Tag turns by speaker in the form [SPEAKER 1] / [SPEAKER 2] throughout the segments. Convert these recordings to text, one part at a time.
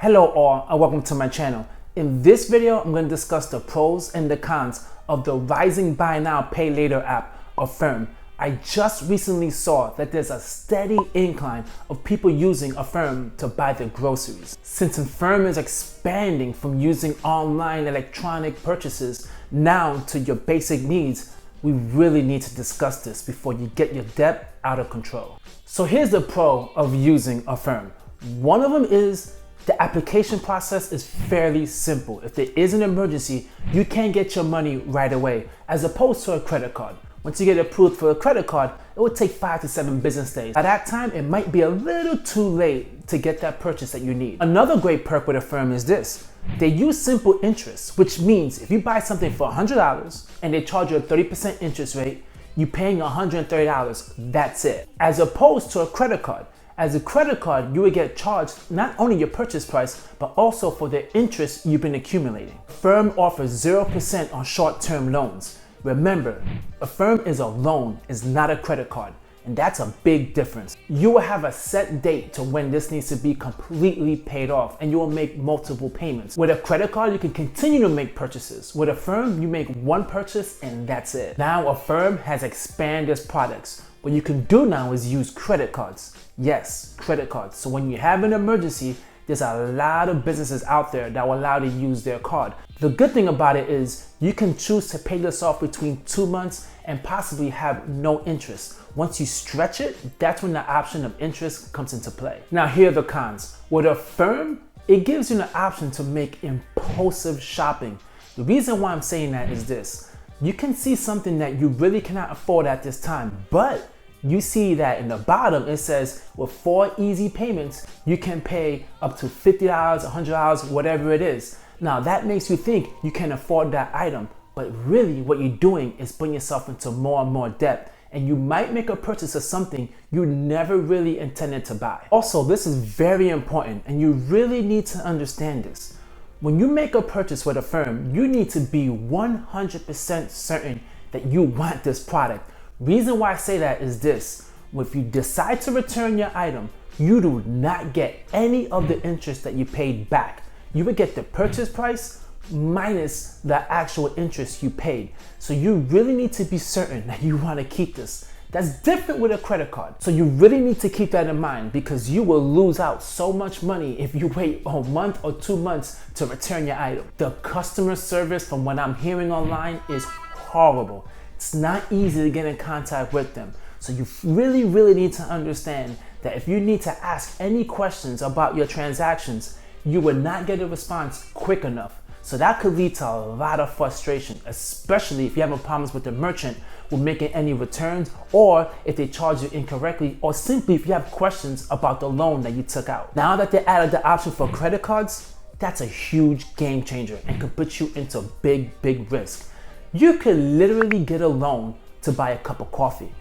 [SPEAKER 1] Hello all and welcome to my channel. In this video, I'm going to discuss the pros and the cons of the rising buy now pay later app, Affirm. I just recently saw that there's a steady incline of people using Affirm to buy their groceries. Since Affirm is expanding from using online electronic purchases now to your basic needs, we really need to discuss this before you get your debt out of control. So here's the pro of using Affirm. One of them is the application process is fairly simple. If there is an emergency, you can get your money right away, as opposed to a credit card. Once you get approved for a credit card, it will take 5 to 7 business days. At that time, it might be a little too late to get that purchase that you need. Another great perk with Affirm is this. They use simple interest, which means if you buy something for $100 and they charge you a 30% interest rate, you're paying $130, that's it. As opposed to a credit card. As a credit card, you would get charged not only your purchase price, but also for the interest you've been accumulating. Affirm offers 0% on short-term loans. Remember, Affirm is a loan, it's not a credit card, and that's a big difference. You will have a set date to when this needs to be completely paid off, and you will make multiple payments. With a credit card, you can continue to make purchases. With Affirm, you make one purchase and that's it. Now Affirm has expanded its products. What you can do now is use credit cards. Yes, credit cards. So when you have an emergency, there's a lot of businesses out there that will allow you to use their card. The good thing about it is you can choose to pay this off between 2 months and possibly have no interest. Once you stretch it, that's when the option of interest comes into play. Now here are the cons. With Affirm, it gives you the option to make impulsive shopping. The reason why I'm saying that is this. You can see something that you really cannot afford at this time, but you see that in the bottom, it says with 4 easy payments, you can pay up to $50, $100, whatever it is. Now that makes you think you can afford that item, but really what you're doing is putting yourself into more and more debt, and you might make a purchase of something you never really intended to buy. Also, this is very important, and you really need to understand this. When you make a purchase with Affirm, you need to be 100% certain that you want this product. Reason why I say that is this. If you decide to return your item, you do not get any of the interest that you paid back. You would get the purchase price minus the actual interest you paid. So you really need to be certain that you want to keep this. That's different with a credit card. So you really need to keep that in mind, because you will lose out so much money if you wait a month or 2 months to return your item. The customer service, from what I'm hearing online, is horrible. It's not easy to get in contact with them. So you really need to understand that if you need to ask any questions about your transactions, you will not get a response quick enough. So that could lead to a lot of frustration, especially if you're having problems with the merchant with making any returns, or if they charge you incorrectly, or simply if you have questions about the loan that you took out. Now that they added the option for credit cards, that's a huge game changer and could put you into big risk. You could literally get a loan to buy a cup of coffee.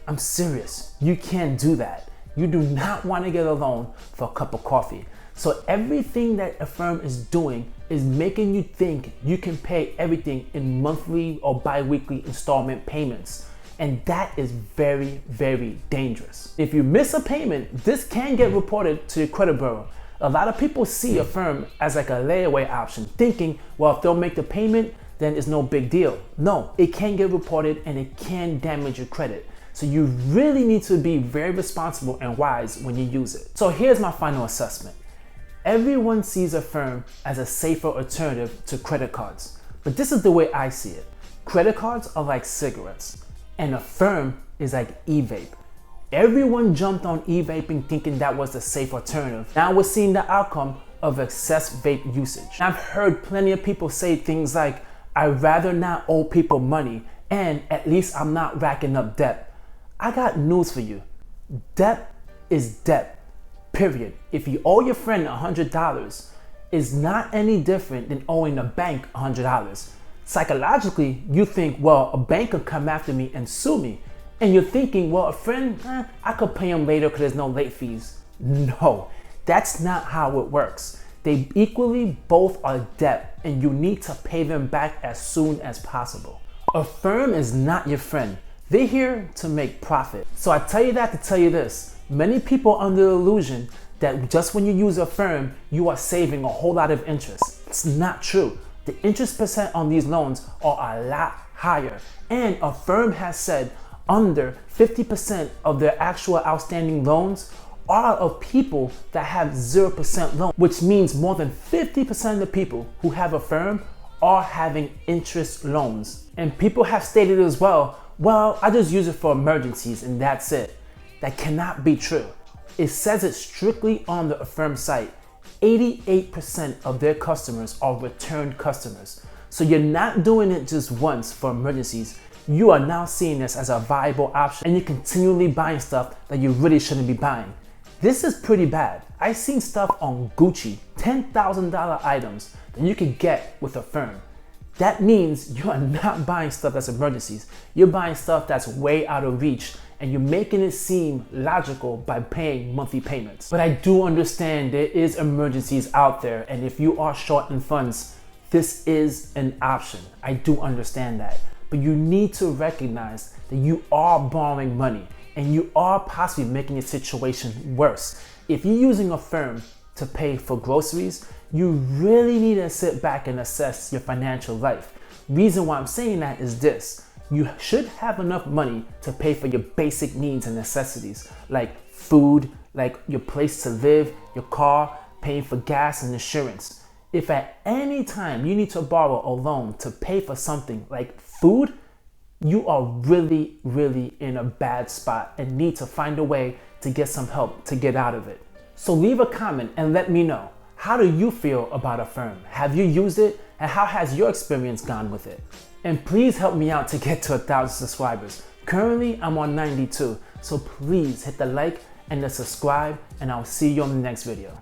[SPEAKER 1] I'm serious, you can't do that. You do not want to get a loan for a cup of coffee. So everything that Affirm is doing is making you think you can pay everything in monthly or bi-weekly installment payments. And that is very dangerous. If you miss a payment, this can get reported to your credit bureau. A lot of people see Affirm as like a layaway option, thinking, well, if they'll make the payment, then it's no big deal. No, it can get reported and it can damage your credit. So you really need to be very responsible and wise when you use it. So here's my final assessment. Everyone sees Affirm as a safer alternative to credit cards, but this is the way I see it. Credit cards are like cigarettes, and Affirm is like e-vape. Everyone jumped on e-vaping thinking that was the safe alternative. Now we're seeing the outcome of excess vape usage. I've heard plenty of people say things like, I'd rather not owe people money, and at least I'm not racking up debt. I got news for you. Debt is debt. Period. If you owe your friend $100, it's not any different than owing a bank $100. Psychologically, you think, well, a bank could come after me and sue me. And you're thinking, well, a friend, I could pay him later because there's no late fees. No, that's not how it works. They equally both are debt, and you need to pay them back as soon as possible. Affirm is not your friend. They're here to make profit. So I tell you that to tell you this. Many people are under the illusion that just when you use Affirm, you are saving a whole lot of interest. It's not true. The interest percent on these loans are a lot higher. And Affirm has said under 50% of their actual outstanding loans are of people that have 0% loan, which means more than 50% of the people who have Affirm are having interest loans. And people have stated as well, I just use it for emergencies and that's it. That cannot be true. It says it strictly on the Affirm site. 88% of their customers are returned customers. So you're not doing it just once for emergencies. You are now seeing this as a viable option and you're continually buying stuff that you really shouldn't be buying. This is pretty bad. I've seen stuff on Gucci, $10,000 items that you can get with Affirm. That means you are not buying stuff that's emergencies. You're buying stuff that's way out of reach and you're making it seem logical by paying monthly payments. But I do understand there is emergencies out there, and if you are short in funds, this is an option. I do understand that. But you need to recognize that you are borrowing money and you are possibly making your situation worse. If you're using Affirm to pay for groceries, you really need to sit back and assess your financial life. Reason why I'm saying that is this. You should have enough money to pay for your basic needs and necessities, like food, like your place to live, your car, paying for gas and insurance. If at any time you need to borrow a loan to pay for something like food, you are really, really in a bad spot and need to find a way to get some help to get out of it. So leave a comment and let me know. How do you feel about Affirm? Have you used it? And how has your experience gone with it? And please help me out to get to 1,000 subscribers. Currently, I'm on 92. So please hit the like and the subscribe, and I'll see you on the next video.